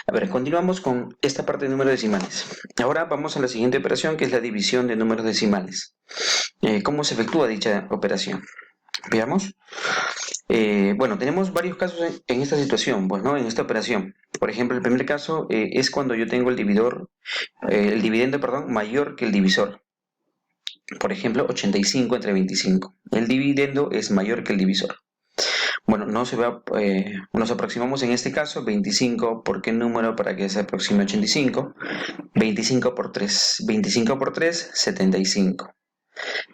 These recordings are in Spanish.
A ver, continuamos con esta parte de números decimales. Ahora vamos a la siguiente operación, que es la división de números decimales. ¿Cómo se efectúa dicha operación? Veamos. Bueno, tenemos varios casos en esta situación, pues, ¿no? En esta operación. Por ejemplo, el primer caso es cuando yo tengo el dividendo, perdón, mayor que el divisor. Por ejemplo, 85 entre 25. El dividendo es mayor que el divisor. Bueno, nos aproximamos en este caso 25 por qué número para que se aproxime 85. 25 por 3. 25 por 3, 75.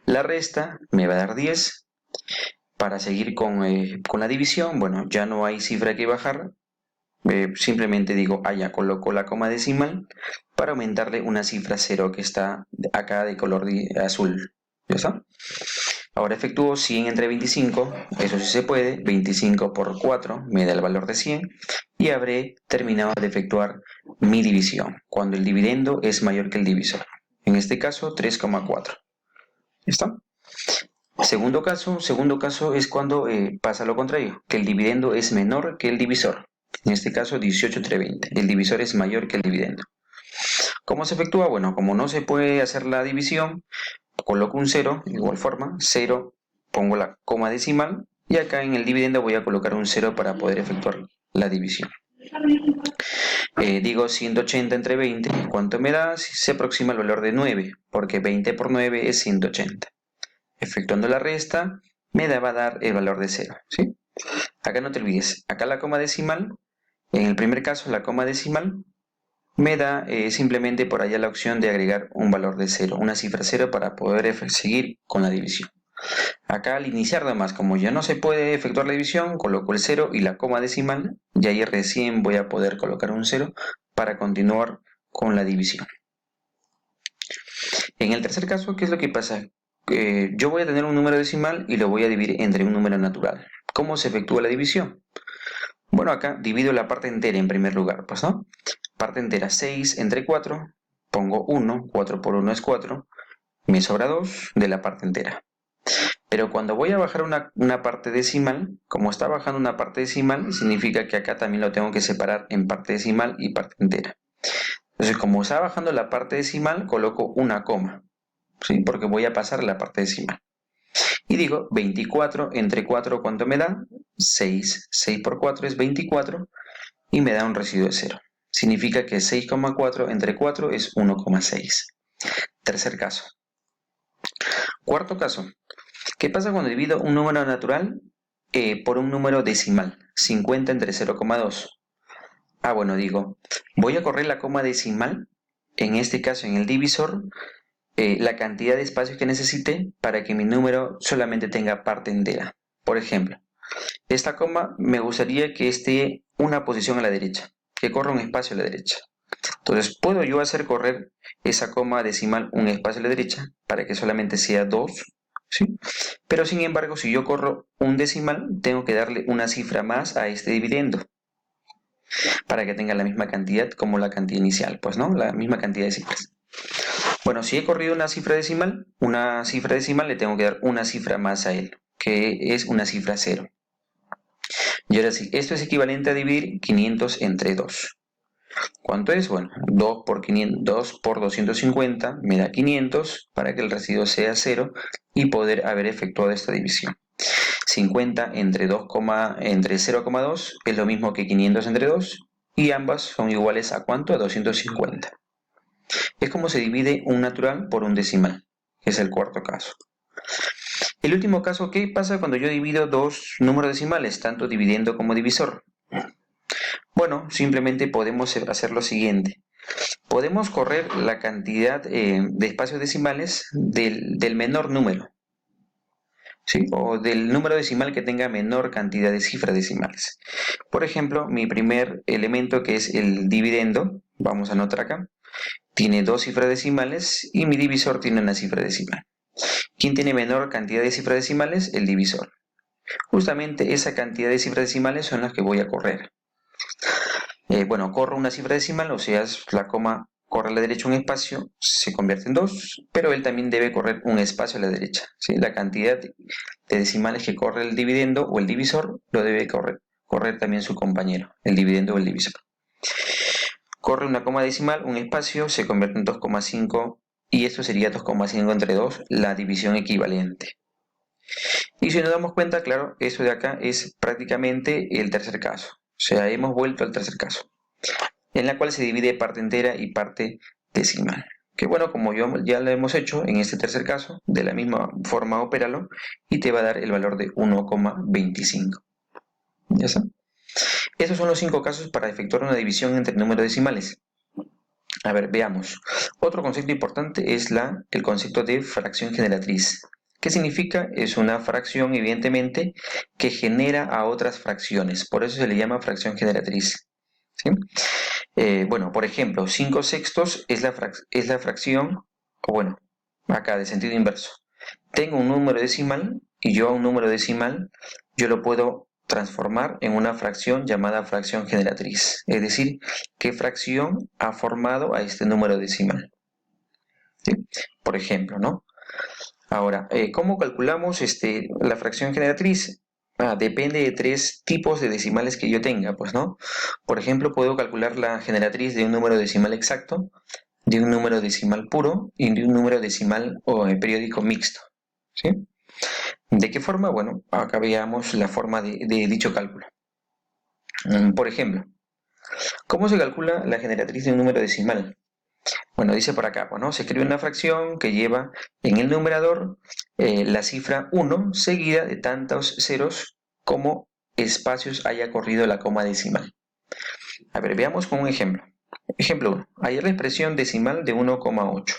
La resta me va a dar 10. Para seguir con la división, bueno, ya no hay cifra que bajar. Simplemente digo, ya coloco la coma decimal para aumentarle una cifra 0 que está acá de color azul. ¿Ya está? Ahora efectúo 100 entre 25, eso sí se puede, 25 por 4 me da el valor de 100 y habré terminado de efectuar mi división, cuando el dividendo es mayor que el divisor. En este caso, 3,4. ¿Listo? Segundo caso es cuando pasa lo contrario, que el dividendo es menor que el divisor. En este caso, 18 entre 20. El divisor es mayor que el dividendo. ¿Cómo se efectúa? Bueno, como no se puede hacer la división, coloco un 0, de igual forma, 0, pongo la coma decimal y acá en el dividendo voy a colocar un 0 para poder efectuar la división. Digo 180 entre 20, ¿cuánto me da? Se aproxima al valor de 9, porque 20 por 9 es 180. Efectuando la resta, va a dar el valor de 0, ¿sí? Acá no te olvides, acá la coma decimal, en el primer caso la coma decimal, me da simplemente por allá la opción de agregar un valor de 0, una cifra 0 para poder seguir con la división. Acá al iniciar además, como ya no se puede efectuar la división, coloco el 0 y la coma decimal y ahí recién voy a poder colocar un 0 para continuar con la división. En el tercer caso, ¿qué es lo que pasa? Yo voy a tener un número decimal y lo voy a dividir entre un número natural. ¿Cómo se efectúa la división? Bueno, acá divido la parte entera en primer lugar, pues, ¿no? Parte entera, 6 entre 4, pongo 1, 4 por 1 es 4, me sobra 2 de la parte entera. Pero cuando voy a bajar una parte decimal, como está bajando una parte decimal, significa que acá también lo tengo que separar en parte decimal y parte entera. Entonces, como está bajando la parte decimal, coloco una coma, ¿sí? Porque voy a pasar la parte decimal. Y digo, 24 entre 4, ¿cuánto me da? 6. 6 por 4 es 24 y me da un residuo de 0. Significa que 6,4 entre 4 es 1,6. Tercer caso. Cuarto caso. ¿Qué pasa cuando divido un número natural por un número decimal? 50 entre 0,2. Bueno, digo, voy a correr la coma decimal, en este caso en el divisor, la cantidad de espacios que necesite para que mi número solamente tenga parte entera. Por ejemplo, esta coma me gustaría que esté una posición a la derecha, que corra un espacio a la derecha. Entonces, ¿puedo yo hacer correr esa coma decimal un espacio a la derecha para que solamente sea 2? ¿Sí? Pero sin embargo, si yo corro un decimal, tengo que darle una cifra más a este dividendo para que tenga la misma cantidad como la cantidad inicial, pues, ¿no? La misma cantidad de cifras. Bueno, si he corrido una cifra decimal le tengo que dar una cifra más a él, que es una cifra 0. Y ahora sí, esto es equivalente a dividir 500 entre 2. ¿Cuánto es? Bueno, 2 por 250 me da 500 para que el residuo sea 0 y poder haber efectuado esta división. 50 entre 0,2 es lo mismo que 500 entre 2 y ambas son iguales a ¿cuánto? A 250. Es como se divide un natural por un decimal, que es el cuarto caso. El último caso, ¿qué pasa cuando yo divido dos números decimales, tanto dividendo como divisor? Bueno, simplemente podemos hacer lo siguiente. Podemos correr la cantidad de espacios decimales del menor número, ¿sí? O del número decimal que tenga menor cantidad de cifras decimales. Por ejemplo, mi primer elemento, que es el dividendo, vamos a anotar acá, tiene 2 cifras decimales y mi divisor tiene una cifra decimal. ¿Quién tiene menor cantidad de cifras decimales? El divisor. Justamente esa cantidad de cifras decimales son las que voy a correr. Bueno, corro una cifra decimal, o sea, la coma corre a la derecha un espacio, se convierte en 2, pero él también debe correr un espacio a la derecha, ¿sí? La cantidad de decimales que corre el dividendo o el divisor lo debe correr también su compañero, el dividendo o el divisor. corre una coma decimal, un espacio, se convierte en 2,5 y esto sería 2,5 entre 2, la división equivalente. Y si nos damos cuenta, claro, eso de acá es prácticamente el tercer caso. O sea, hemos vuelto al tercer caso, en la cual se divide parte entera y parte decimal. Que bueno, como ya lo hemos hecho en este tercer caso, de la misma forma opéralo y te va a dar el valor de 1,25. ¿Ya está? Estos son los 5 casos para efectuar una división entre números decimales. A ver, veamos. Otro concepto importante es el concepto de fracción generatriz. ¿Qué significa? Es una fracción, evidentemente, que genera a otras fracciones. Por eso se le llama fracción generatriz. ¿Sí? Bueno, por ejemplo, 5 sextos es la fracción, o bueno, acá de sentido inverso. Tengo un número decimal y yo a un número decimal yo lo puedo transformar en una fracción llamada fracción generatriz. Es decir, qué fracción ha formado a este número decimal. ¿Sí? Por ejemplo, ¿no? Ahora, ¿cómo calculamos la fracción generatriz? Depende de 3 tipos de decimales que yo tenga, pues, ¿no? Por ejemplo, puedo calcular la generatriz de un número decimal exacto, de un número decimal puro y de un número decimal o periódico mixto, ¿sí? ¿De qué forma? Bueno, acá veamos la forma de dicho cálculo. Por ejemplo, ¿cómo se calcula la generatriz de un número decimal? Bueno, dice por acá, ¿no? Se escribe una fracción que lleva en el numerador la cifra 1 seguida de tantos ceros como espacios haya corrido la coma decimal. A ver, veamos con un ejemplo. Ejemplo 1. Hay la expresión decimal de 1,8.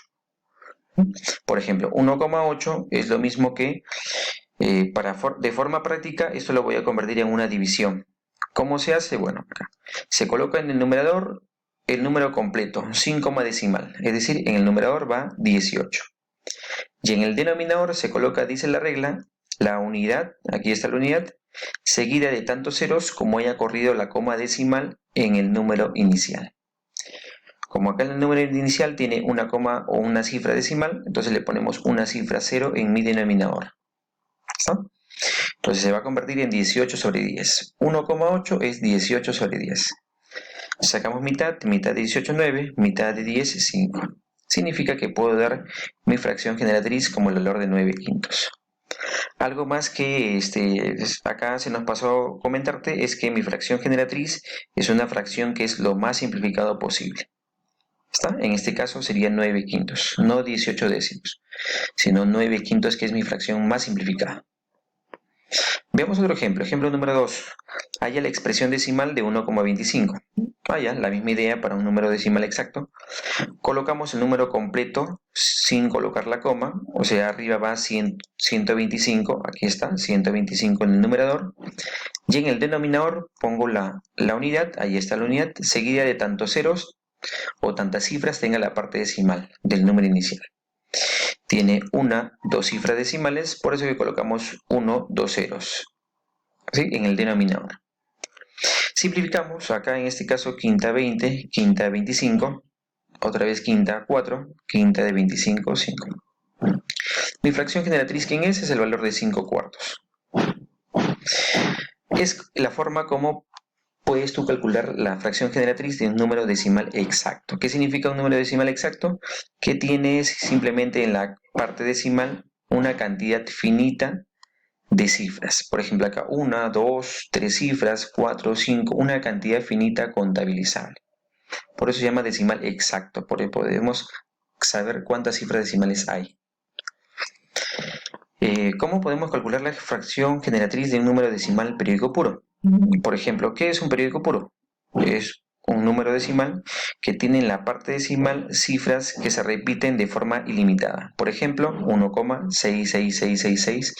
Por ejemplo, 1,8 es lo mismo que, de forma práctica, esto lo voy a convertir en una división. ¿Cómo se hace? Bueno, acá. Se coloca en el numerador el número completo, sin coma decimal, es decir, en el numerador va 18. Y en el denominador se coloca, dice la regla, la unidad, aquí está la unidad, seguida de tantos ceros como haya corrido la coma decimal en el número inicial. Como acá el número inicial tiene una coma o una cifra decimal, entonces le ponemos una cifra 0 en mi denominador. ¿Está? Entonces se va a convertir en 18 sobre 10. 1,8 es 18 sobre 10. Sacamos mitad de 18, 9, mitad de 10, 5. Significa que puedo dar mi fracción generatriz como el valor de 9 quintos. Algo más que acá se nos pasó comentarte es que mi fracción generatriz es una fracción que es lo más simplificado posible. ¿Está? En este caso sería 9 quintos, no 18 décimos, sino 9 quintos, que es mi fracción más simplificada. Veamos otro ejemplo. Ejemplo número 2. Haya la expresión decimal de 1,25. La misma idea para un número decimal exacto. Colocamos el número completo sin colocar la coma, o sea, arriba va 125, aquí está, 125 en el numerador. Y en el denominador pongo la unidad, ahí está la unidad, seguida de tantos ceros o tantas cifras tenga la parte decimal del número inicial. Tiene dos cifras decimales, por eso que colocamos 1, 2 ceros, ¿sí? En el denominador. Simplificamos, acá en este caso quinta 20, quinta 25, otra vez quinta 4, quinta de 25, 5. Mi fracción generatriz, ¿quién es? Es el valor de 5 cuartos. Es la forma como puedes tú calcular la fracción generatriz de un número decimal exacto. ¿Qué significa un número decimal exacto? Que tienes simplemente en la parte decimal una cantidad finita de cifras. Por ejemplo, acá 1, 2, 3 cifras, 4, 5, una cantidad finita contabilizable. Por eso se llama decimal exacto, porque podemos saber cuántas cifras decimales hay. ¿Cómo podemos calcular la fracción generatriz de un número decimal periódico puro? Por ejemplo, ¿qué es un periódico puro? Es un número decimal que tiene en la parte decimal cifras que se repiten de forma ilimitada. Por ejemplo, 1,66666,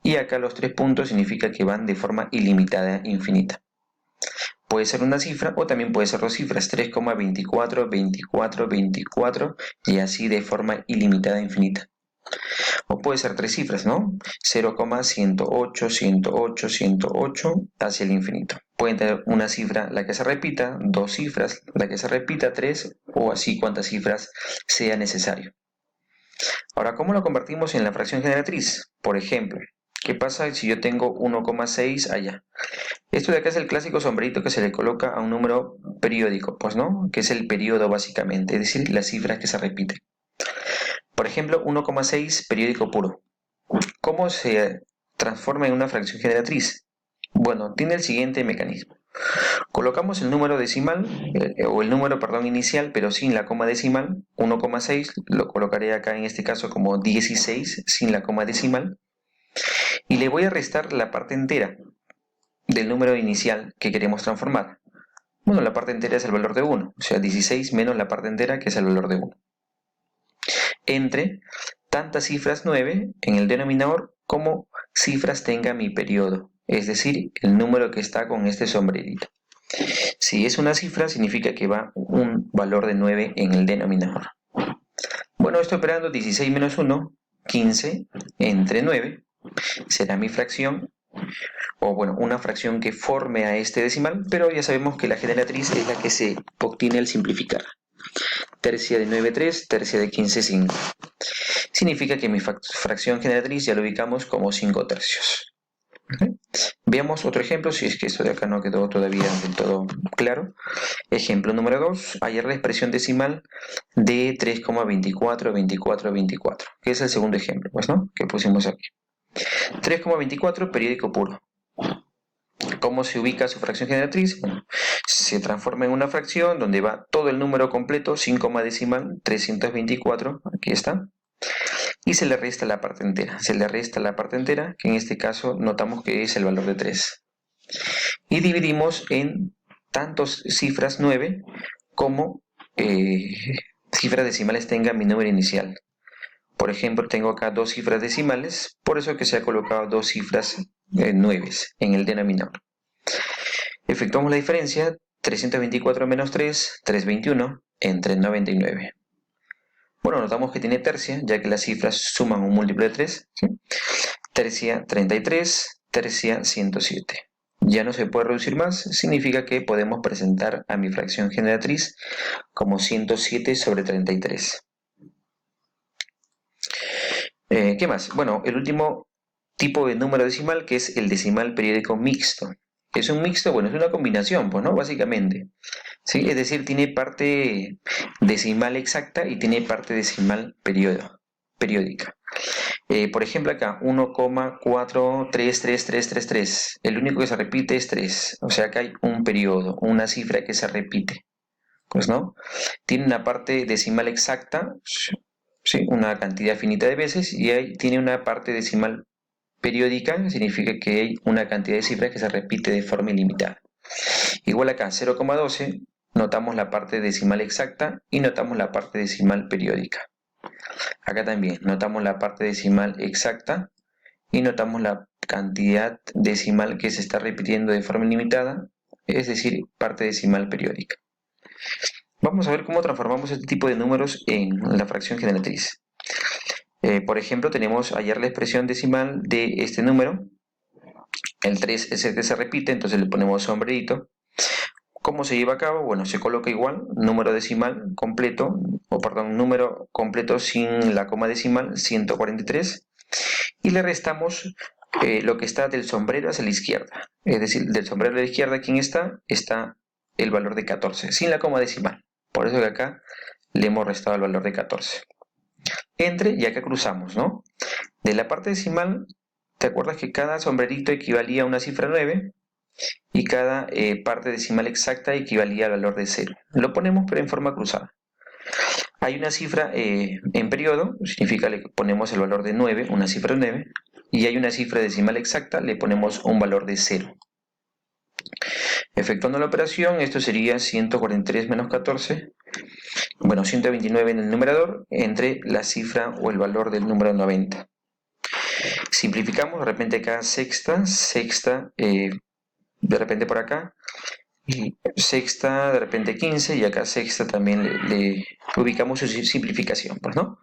y acá los 3 puntos significa que van de forma ilimitada, infinita. Puede ser una cifra o también puede ser dos cifras, 3,24, 24, 24, y así de forma ilimitada, infinita. O puede ser 3 cifras, ¿no? 0,108, 108, 108 hacia el infinito. Pueden tener una cifra la que se repita, 2 cifras la que se repita, 3, o así cuantas cifras sea necesario. Ahora, ¿cómo lo convertimos en la fracción generatriz? Por ejemplo, ¿Qué pasa si yo tengo 1,6 allá? Esto de acá es el clásico sombrerito que se le coloca a un número periódico, pues, ¿no? Que es el periodo básicamente, es decir, las cifras que se repiten. Por ejemplo, 1,6 periódico puro. ¿Cómo se transforma en una fracción generatriz? Bueno, tiene el siguiente mecanismo. Colocamos el número decimal, o el número, perdón, inicial, pero sin la coma decimal, 1,6, lo colocaré acá en este caso como 16 sin la coma decimal, y le voy a restar la parte entera del número inicial que queremos transformar. Bueno, la parte entera es el valor de 1, o sea, 16 menos la parte entera que es el valor de 1. Entre tantas cifras 9 en el denominador como cifras tenga mi periodo, es decir, el número que está con este sombrerito. Si es una cifra, significa que va un valor de 9 en el denominador. Bueno, estoy operando 16 menos 1, 15, entre 9, será mi fracción, o bueno, una fracción que forme a este decimal, pero ya sabemos que la generatriz es la que se obtiene al simplificar. Tercia de 9, 3, tercia de 15, 5. Significa que mi fracción generatriz ya lo ubicamos como 5 tercios. ¿Okay? Veamos otro ejemplo, si es que esto de acá no quedó todavía del todo claro. Ejemplo número 2, hallar la expresión decimal de 3,2424, que es el segundo ejemplo, pues, ¿no? Que pusimos aquí. 3,24 periódico puro. ¿Cómo se ubica su fracción generatriz? Bueno, se transforma en una fracción donde va todo el número completo, sin coma decimal, 324, aquí está, y se le resta la parte entera. Se le resta la parte entera, que en este caso notamos que es el valor de 3. Y dividimos en tantos cifras 9 como cifras decimales tenga mi número inicial. Por ejemplo, tengo acá dos cifras decimales, por eso que se ha colocado dos cifras 9 en el denominador. Efectuamos la diferencia, 324 menos 3, 321, entre 99. Bueno, notamos que tiene tercia, ya que las cifras suman un múltiplo de 3. ¿Sí? Tercia 33, tercia 107. Ya no se puede reducir más, significa que podemos presentar a mi fracción generatriz como 107 sobre 33. ¿Qué más? Bueno, el último tipo de número decimal, que es el decimal periódico mixto. ¿Es un mixto? Bueno, es una combinación, pues, ¿no? Básicamente. ¿Sí? Es decir, tiene parte decimal exacta y tiene parte decimal periódica. Por ejemplo, acá 1,433333. El único que se repite es 3. O sea, acá hay un periodo, una cifra que se repite. Pues, ¿no? Tiene una parte decimal exacta, ¿sí? Una cantidad finita de veces, y ahí tiene una parte decimal periódica, significa que hay una cantidad de cifras que se repite de forma ilimitada. Igual acá, 0,12, notamos la parte decimal exacta y notamos la parte decimal periódica. Acá también notamos la parte decimal exacta y notamos la cantidad decimal que se está repitiendo de forma ilimitada, es decir, parte decimal periódica. Vamos a ver cómo transformamos este tipo de números en la fracción generatriz. Por ejemplo, tenemos hallar la expresión decimal de este número. El 3 es el que se repite, entonces le ponemos sombrerito. ¿Cómo se lleva a cabo? Bueno, se coloca igual, número decimal completo, número completo sin la coma decimal, 143, y le restamos lo que está del sombrero hacia la izquierda. Es decir, del sombrero a la izquierda, ¿quién está? Está el valor de 14, sin la coma decimal. Por eso que acá le hemos restado el valor de 14. Entre, y acá cruzamos, ¿no? De la parte decimal, ¿te acuerdas que cada sombrerito equivalía a una cifra 9? Y cada parte decimal exacta equivalía al valor de 0. Lo ponemos pero en forma cruzada. Hay una cifra en periodo, significa le ponemos el valor de 9, una cifra 9, y hay una cifra decimal exacta, le ponemos un valor de 0. Efectuando la operación, esto sería 143 menos 14, bueno, 129 en el numerador, entre la cifra o el valor del número 90. Simplificamos, de repente acá sexta, de repente por acá, y sexta de repente 15, y acá sexta también le ubicamos su simplificación, pues, ¿no?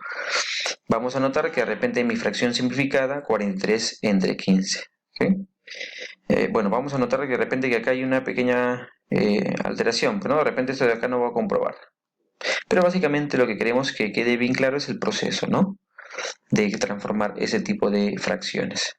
Vamos a notar que de repente mi fracción simplificada, 43 entre 15. ¿Okay? Bueno, vamos a notar que de repente que acá hay una pequeña alteración, pues, ¿no? De repente esto de acá no va a comprobar. Pero básicamente lo que queremos que quede bien claro es el proceso, ¿no? De transformar ese tipo de fracciones.